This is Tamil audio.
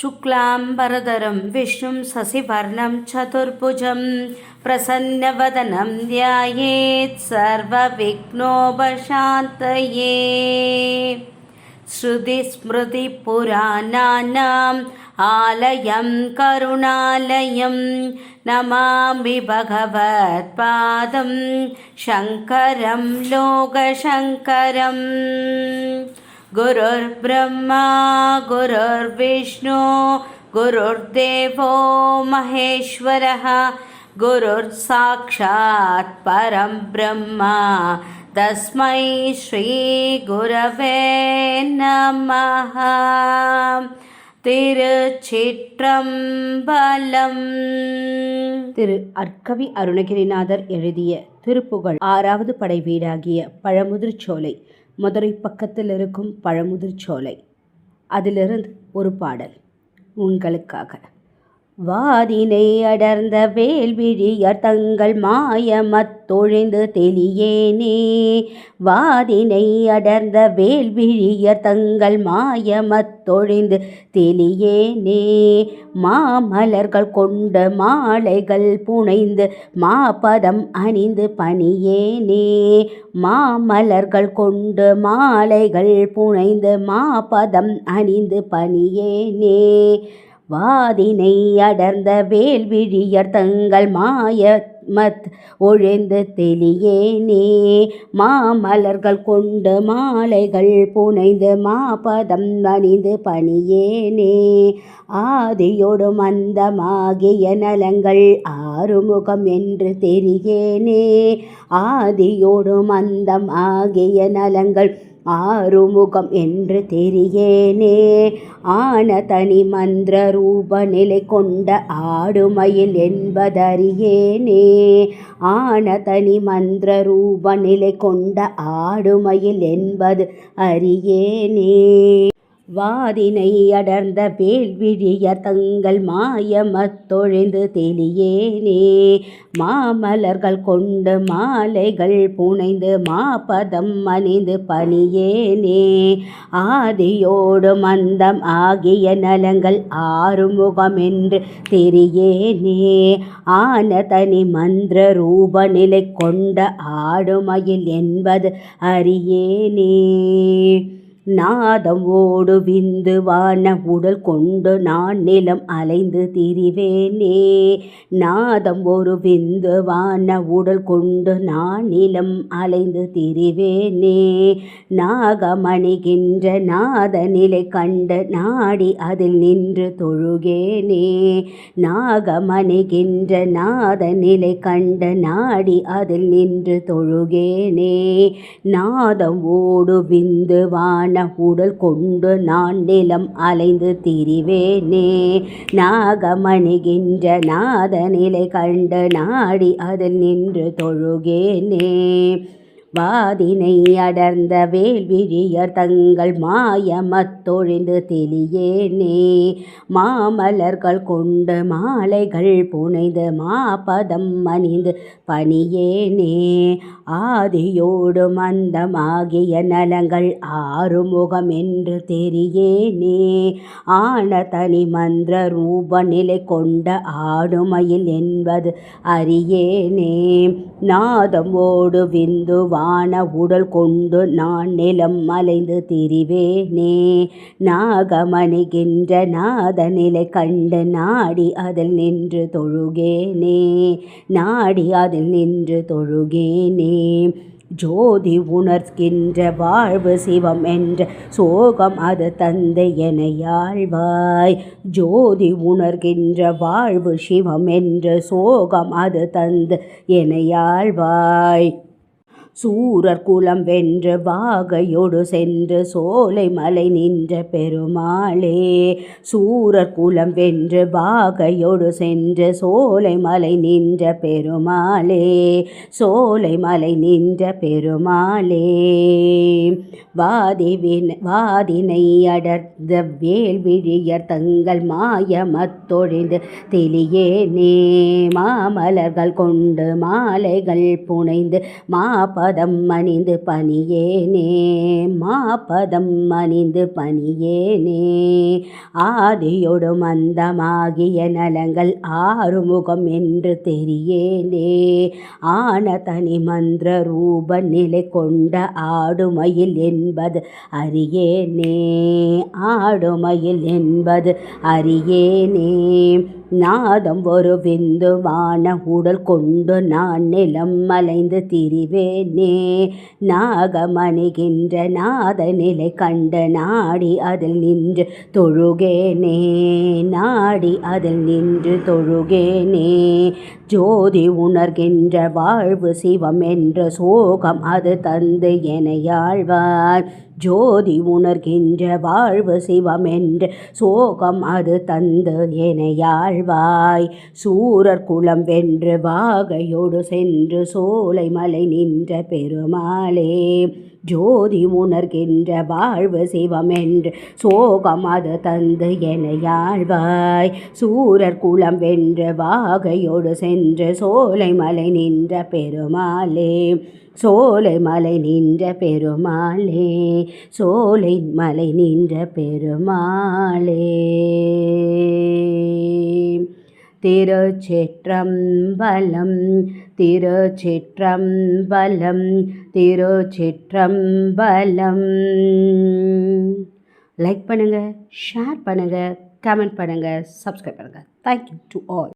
शुक्लाम्बरधरं विष्णुं शशिवर्णं चतुर्भुजं प्रसन्नवदनं ध्यायेत् सर्वविघ्नोपशान्तये। श्रुतिस्मृतिपुराणानाम् आलयं करुणालयं नमामि भगवत्पादं शङ्करं लोकशङ्करम्। गुरुर्ब्रह्मा गुरुर्विष्णु गुरुर्देवो महेश्वरः गुरुर्साक्षात् परं ब्रह्म तस्मै श्रीगुरवे नमः। திருச்சிற்றம்பலம். திரு அர்க்கவி அருணகிரிநாதர் எழுதிய திருப்புகழ் 6வது படை வீடாகிய பழமுதிர்ச்சோலை, மதுரை பக்கத்தில் இருக்கும் பழமுதிர்ச்சோலை, அதிலிருந்து ஒரு பாடல் உங்களுக்காக. வாதினை அடர்ந்த வேல்விழியர் தங்கள் மாயமத்தொழிந்து தெளியேனே. வாதினை அடர்ந்த வேல்விழியர் தங்கள் மாயமத்தொழிந்து தெளியேனே. மாமலர்கள் கொண்ட மாலைகள் புனைந்து மாபதம் அணிந்து பணியேனே. மாமலர்கள் கொண்டு மாலைகள் புனைந்து மாபதம் அணிந்து பணியேனே. வாதினை அடர்ந்த வேல்விழியர் தங்கள் மாயமத் ஒழிந்து தெளியேனே. மாமலர்கள் கொண்டு மாலைகள் புனைந்து மாபதம் அணிந்து பணியேனே. ஆதியோடு மந்தமாகிய நலங்கள் ஆறுமுகம் என்று தெரியேனே. ஆதியோடு மந்தமாகிய நலங்கள் ஆறுமுகம் என்று தெரியேனே. ஆன தனி மந்திர ரூப நிலை கொண்ட ஆடுமயில் என்பதறியேனே. ஆன தனி மந்திர ரூப நிலை கொண்ட ஆடுமயில் என்பது அறியேனே. வாதினை அடர்ந்த வேல்விழியர் தங்கள் மாயமத்தொழிந்து தெளியேனே. மாமலர்கள் கொண்டு மாலைகள் புனைந்து மாபதம் அணிந்து பணியேனே. ஆதியோடு மந்தம் ஆகிய நலங்கள் ஆறுமுகம் என்று தெரியேனே. ஆன தனி மந்திர ரூப நிலை கொண்ட ஆடுமயில் என்பது அறியேனே. நாதம் ஓடு விந்து வான உடல் கொண்டு நான் நிலம் அலைந்து திரிவேனே. நாதம் ஒரு விந்து வான உடல் கொண்டு நான் நிலம் அலைந்து திரிவேனே. நாகமணிகின்ற நாத நிலை கண்டு நாடி அதில் நின்று தொழுகேனே. நாகமணிகின்ற நாத நிலை கண்டு நாடி அதில் நின்று தொழுகேனே. நாதம் ஓடு விந்து வான உடல் கொண்டு நான் நிலம் அலைந்து திரிவேனே. நாகமணிகின்ற நாத நிலை கண்டு நாடி அதில் நின்று தொழுகேனே. வாதினை அடர்ந்த வேல்விழியர் தங்கள் மாயமத்தொழிந்து தெளியேனே. மாமலர்கள் கொண்டு மாலைகள் புனைந்து மாபதம் அணிந்து பணியேனே. ஆதியோடு மந்தமாகிய நலங்கள் ஆறுமுகம் என்று தெரியேனே. ஆன தனி மந்திர ரூப நிலை கொண்ட ஆடுமயில் என்பது அறியேனே. நாதம் ஓடு விந்து வான உடல் கொண்டு நான் நிலம் அலைந்து திரிவேனே. நாகமணிகின்ற நாத நிலை கண்டு நாடி அதில் நின்று தொழுகேனே. நாடி அதில் நின்று தொழுகேனே. ஜோதி உணர்கின்ற வாழ்வு சிவம் என்ற சோகம் அது தந்தை எனையாழ்வாய். ஜோதி உணர்கின்ற வாழ்வு சிவம் என்ற சோகம் அது தந்து எனையாழ்வாய். சூரர் குலம் வென்று வாகையோடு சென்று சோலை மலை நின்ற பெருமாளே. சூரர் குலம் வென்று வாகையோடு சென்று சோலை மலை நின்ற பெருமாளே. சோலை மலை நின்ற பெருமாளே. வாதினை அடர்ந்த வேல்விழியர் தங்கள் மாயமத்தொழிந்து தெளியேனே. மாமலர்கள் கொண்டு மாலைகள் புனைந்து மாப மாபதம் அணிந்து பணியேனே மாபதம் அணிந்து பணியேனே ஆதியொடும் அந்தமாகிய நலங்கள் ஆறுமுகம் என்று தெரியேனே ஆன தனி மந்திர ரூப நிலை கொண்ட ஆடுமயில் என்பது அறியேனே ஆடுமயில் என்பது அறியேனே நாதம் ஒரு விந்துவான உடல் கொண்டு நான் நிலம் அலைந்து திரிவேனே நாகமணிகின்ற நாத நிலை கண்ட நாடி அதில் நின்று தொழுகேனே நாடி அதில் நின்று தொழுகேனே ஜோதி உணர்கின்ற வாழ்வு சிவம் என்ற சோகம் அது தந்து எனையாழ்வார் ஜோதி உணர்கின்ற வாழ்வு சிவம் என்ற சோகம் அது தந்து எனையாழ்வாய் சூரர் குலம் வென்று வாகையோடு சென்று சோலை மலை நின்ற பெருமாளே ஜோதி உணர்கின்ற வாழ்வு சிவம் என்று சோகம் அது தந்து எனையாழ்வாய் சூரர் குலம் வென்று வாகையோடு சென்று சோலை மலை நின்ற பெருமாளே சோலை மலை நின்ற பெருமாளே சோலை மலை நின்ற பெருமாளே திருச்சிற்றம்பலம் திருச்சிற்றம்பலம் திருச்சிற்றம்பலம். லைக் பண்ணுங்கள், ஷேர் பண்ணுங்கள், கமெண்ட் பண்ணுங்கள், சப்ஸ்கிரைப் பண்ணுங்கள். Thank you to all.